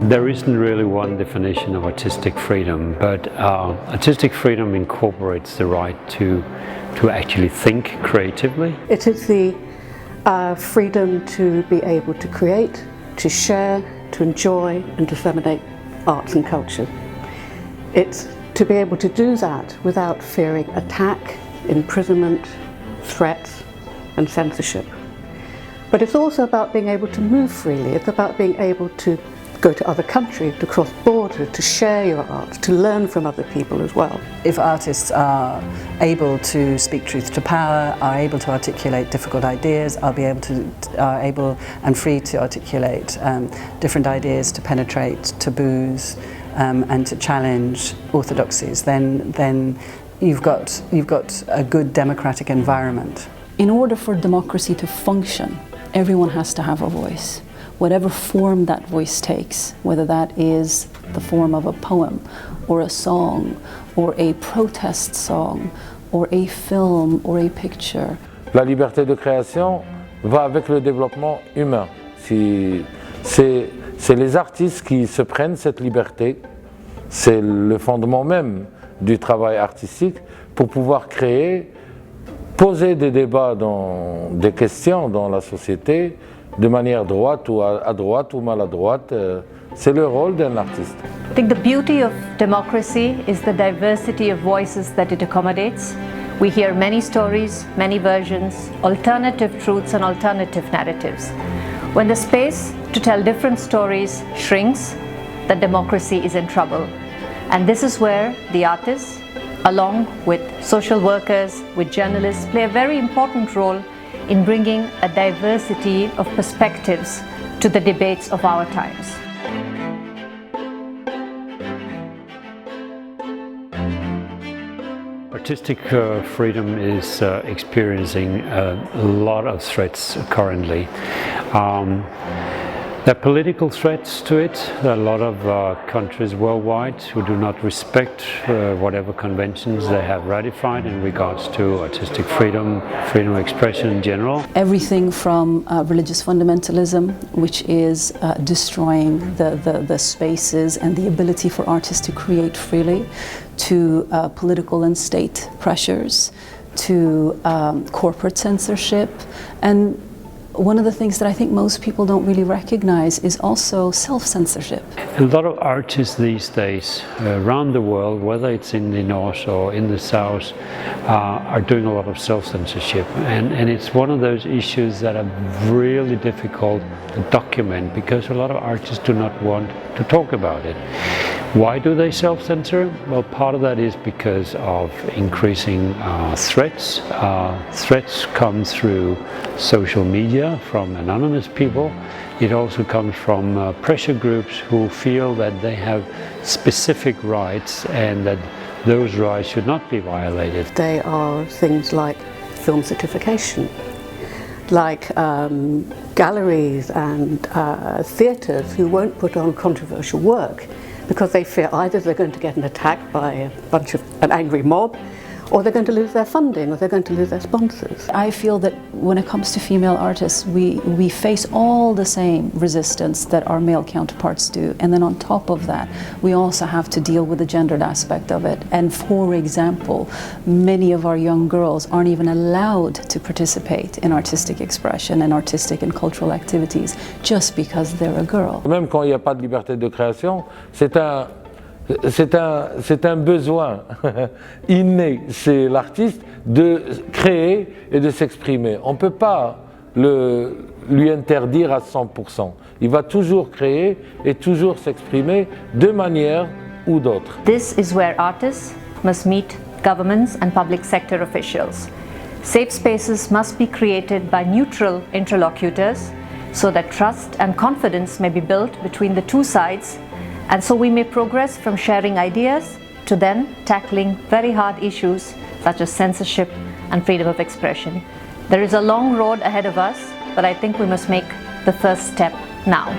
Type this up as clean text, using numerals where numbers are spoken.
There isn't really one definition of artistic freedom, but artistic freedom incorporates the right to actually think creatively. It is the freedom to be able to create, to share, to enjoy and disseminate arts and culture. It's to be able to do that without fearing attack, imprisonment, threats and censorship. But it's also about being able to move freely. It's about being able to go to other countries, to cross borders, to share your art, to learn from other people as well. If artists are able to speak truth to power, are able to articulate difficult ideas, are able and free to articulate different ideas, to penetrate taboos and to challenge orthodoxies, then you've got a good democratic environment. In order for democracy to function, everyone has to have a voice. Whatever form that voice takes, whether that is the form of a poem or a song or a protest song or a film or a picture. La liberté de création va avec le développement humain. C'est les artistes qui se prennent cette liberté, c'est le fondement même du travail artistique pour pouvoir créer, poser des débats, des questions dans la société, de manière droite ou à droite ou maladroite, c'est le rôle d'un artiste. I think the beauty of democracy is the diversity of voices that it accommodates. We hear many stories, many versions, alternative truths and alternative narratives. When the space to tell different stories shrinks, the democracy is in trouble. And this is where the artists, along with social workers, with journalists, play a very important role in bringing a diversity of perspectives to the debates of our times. Artistic freedom is experiencing a lot of threats currently. There are political threats to it. There are a lot of countries worldwide who do not respect whatever conventions they have ratified in regards to artistic freedom, freedom of expression in general. Everything from religious fundamentalism, which is destroying the spaces and the ability for artists to create freely, to political and state pressures, to corporate censorship. And one of the things that I think most people don't really recognize is also self-censorship. A lot of artists these days around the world, whether it's in the north or in the south, are doing a lot of self-censorship. And it's one of those issues that are really difficult to document because a lot of artists do not want to talk about it. Why do they self-censor? Well, part of that is because of increasing threats. Threats come through social media from anonymous people. It also comes from pressure groups who feel that they have specific rights and that those rights should not be violated. They are things like film certification, like galleries and theatres who won't put on controversial work because they fear either they're going to get an attack by an angry mob, or they're going to lose their funding, or they're going to lose their sponsors. I feel that when it comes to female artists, we face all the same resistance that our male counterparts do. And then on top of that, we also have to deal with the gendered aspect of it. And for example, many of our young girls aren't even allowed to participate in artistic expression and artistic and cultural activities just because they're a girl. Même quand il n'y a pas de liberté de création, c'est un besoin inné chez l'artiste de créer et de s'exprimer. On ne peut pas lui interdire à 100%. Il va toujours créer et toujours s'exprimer de manière ou d'autre. This is where artists must meet governments and public sector officials. Safe spaces must be created by neutral interlocutors so that trust and confidence may be built between the two sides, and so we may progress from sharing ideas to then tackling very hard issues such as censorship and freedom of expression. There is a long road ahead of us, but I think we must make the first step now.